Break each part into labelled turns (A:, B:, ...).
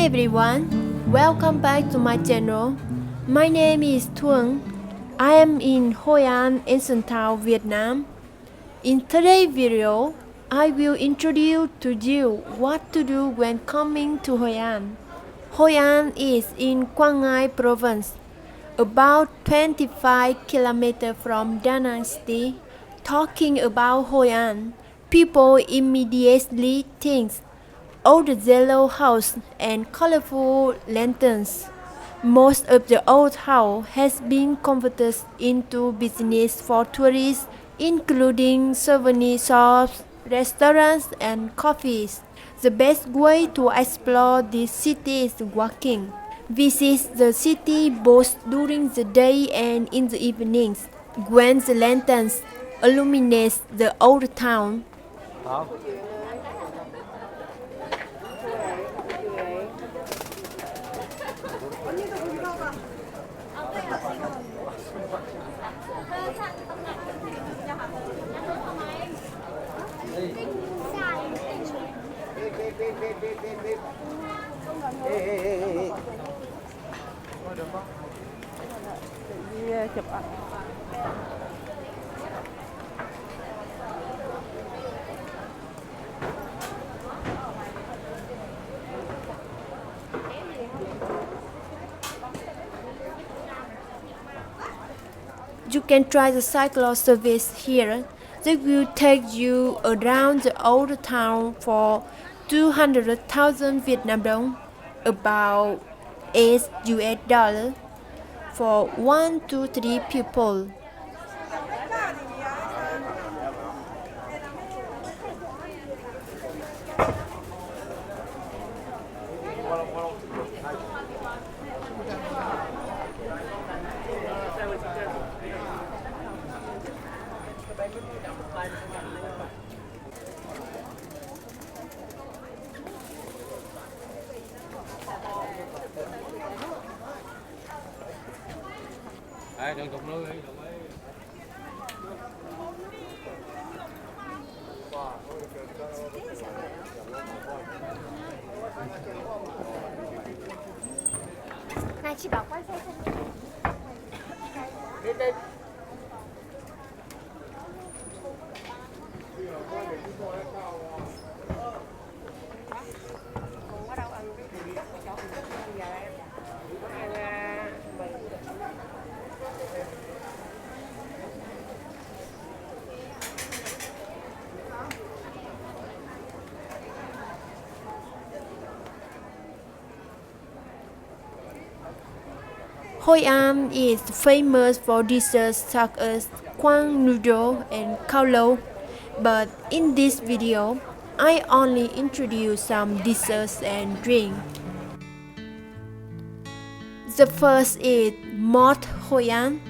A: Hi everyone, welcome back to my channel. My name is Thuong. I am in Hoi An Ancient Town, Vietnam. In today's video, I will introduce to you what to do when coming to Hoi An. Hoi An is in Quang Ngai province, about 25 kilometers from Da Nang City. Talking about Hoi An, people immediately think old yellow house and colorful lanterns. Most of the old house has been converted into business for tourists, including souvenir shops, restaurants, and coffees. The best way to explore this city is walking. Visit the city both during the day and in the evenings, when the lanterns illuminate the old town.
B: Chụp ảnh.
A: You can try the cycle service here. They will take you around the old town for 200,000 Vietnam dong, about $8 for 1 to 3 people.
C: Đừng cục nước đi, đồng ý.
D: Này chị bảo quay xe xem.
C: Đi.
A: Hoi An is famous for desserts such as quang noodle and khao lo, but in this video, I only introduce some desserts and drink. The first is Mort Hoi An.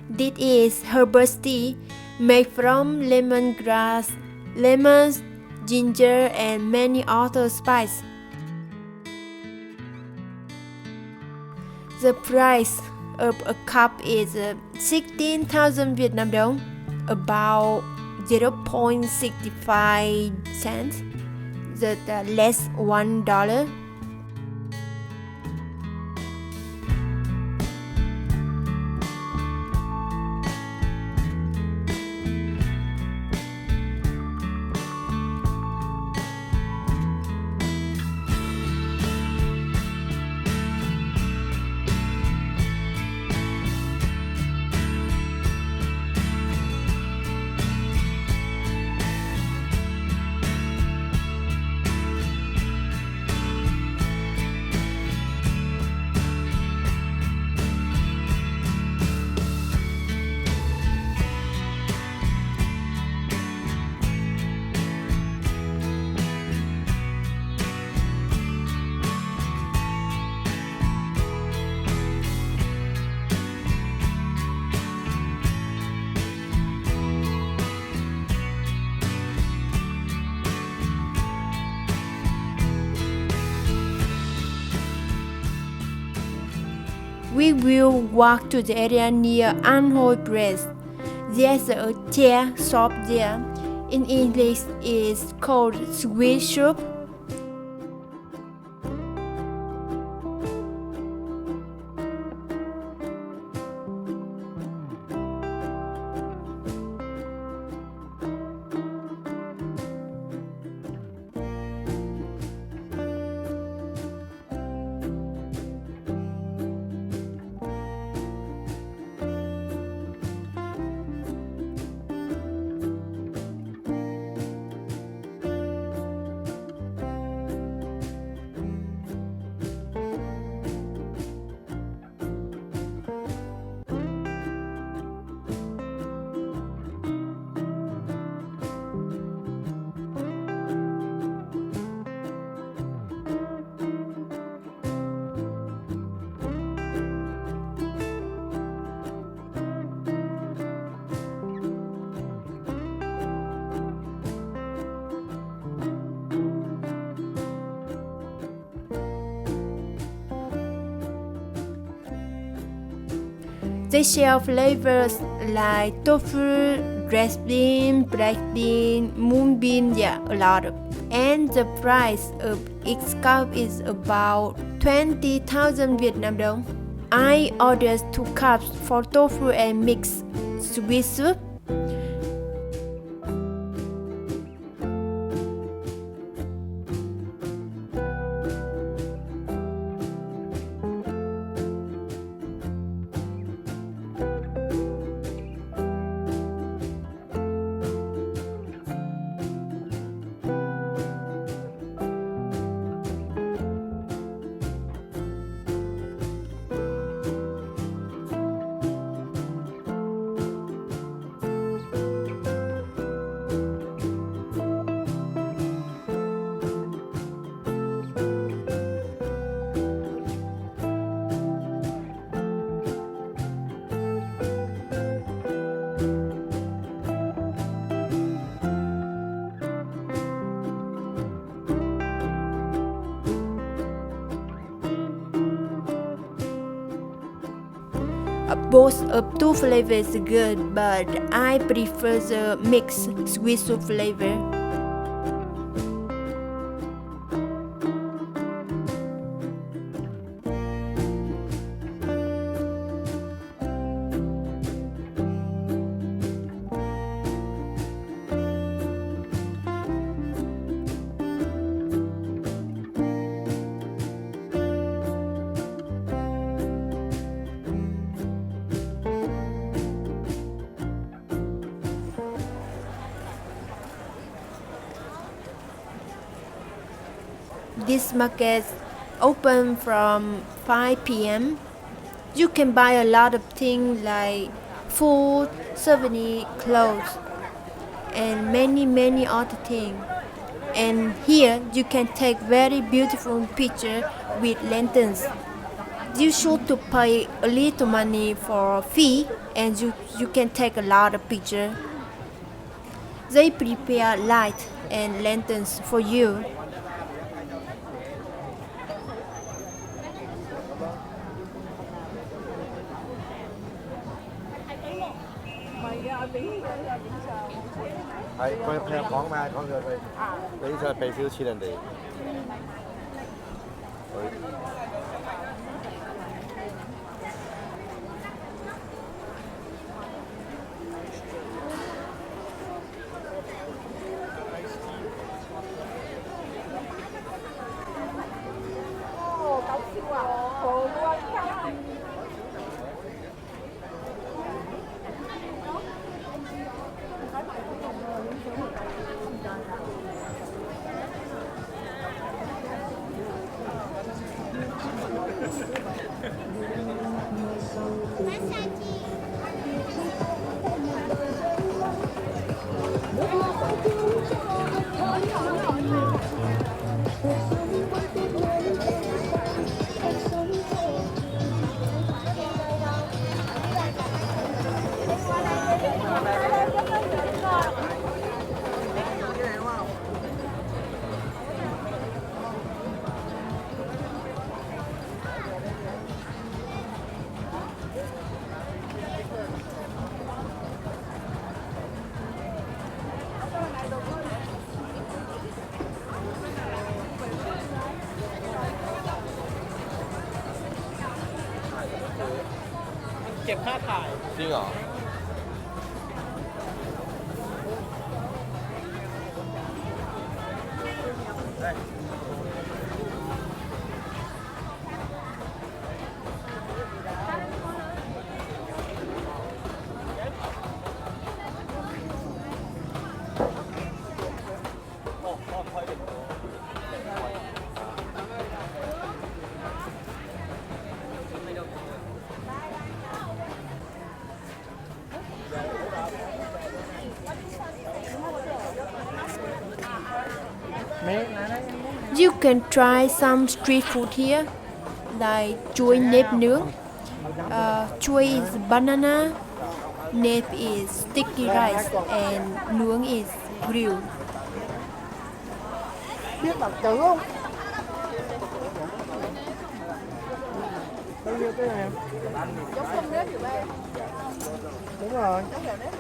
A: This is herbal tea made from lemongrass, lemons, ginger, and many other spices. The price of a cup is 16,000 Vietnam dong, about 0.65 cents, that's less $1. We will walk to the area near An Hoi Place. There's a chair shop there. In English, it's called sweet soup. They share flavors like tofu, dressed bean, black bean, moonbean, yeah, a lot of. And the price of each cup is about 20,000 Vietnam dong. I ordered 2 cups for tofu and mixed sweet soup. Both of two flavors are good, but I prefer the mixed sweet soup flavor. This market open from 5 p.m. You can buy a lot of things like food, souvenir, clothes, and many other things. And here you can take very beautiful picture with lanterns. You should to pay a little money for a fee, and you can take a lot of picture. They prepare light and lanterns for you. You can try some street food here, like chuối nếp nướng. Chuối is banana, nếp is sticky rice, and nướng is grilled.
B: Biết đọc chữ không? Bao nhiêu cái này em?
E: Giống cơm nếp vậy ba em.
B: Đúng rồi.
E: Giống gạo nếp.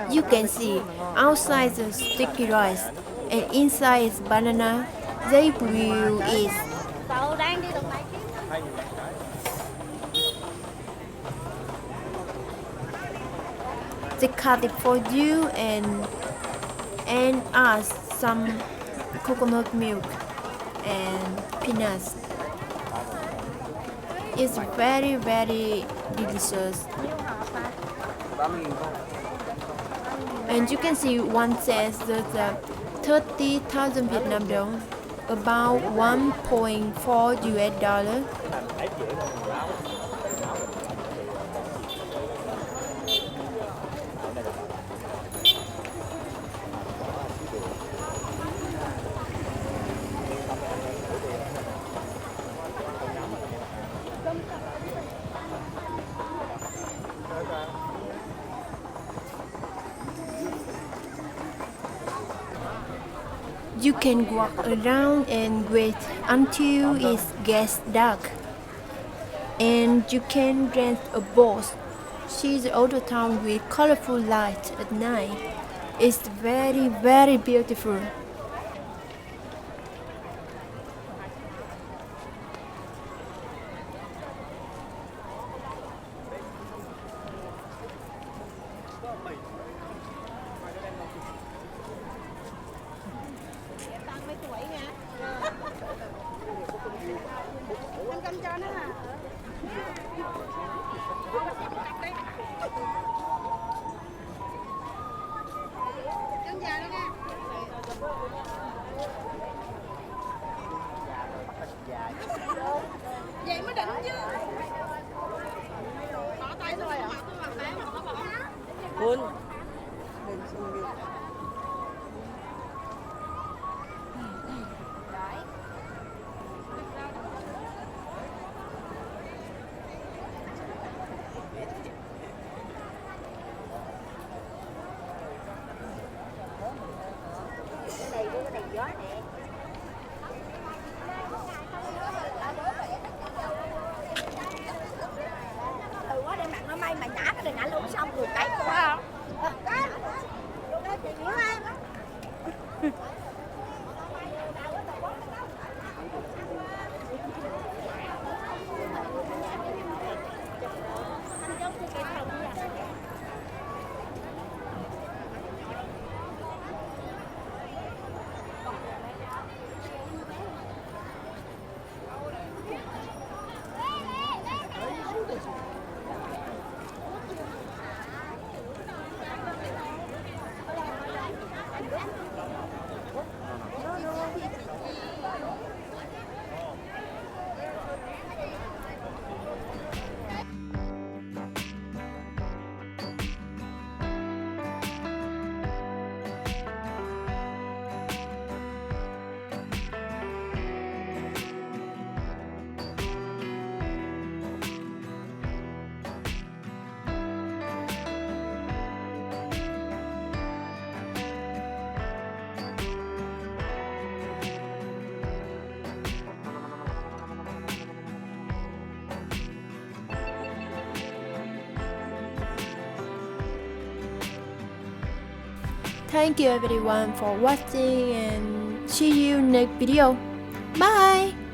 A: You can see outside the sticky rice and inside is banana. They will eat.
D: Cậu đang đi đường này kiếm đó.
A: They cut it for you and add some coconut milk and peanuts. It's very delicious. And you can see one says that 30,000 Vietnam dong, about 1.4 US dollar. You can walk around and wait until it gets dark. And you can rent a boat. See the old town with colorful lights at night. It's very beautiful.
D: Tăng mấy tuổi nha. Anh canh cho nó hả? Canh già đó nha. Vậy mới định chứ. Bỏ tay rồi à?
E: Quân.
D: Ừ quá đem nặng nó may mà nhả cái này nãy luôn xong rồi cái của không? Vô đây chị hiểu em.
A: Thank you everyone for watching and see you next video. Bye!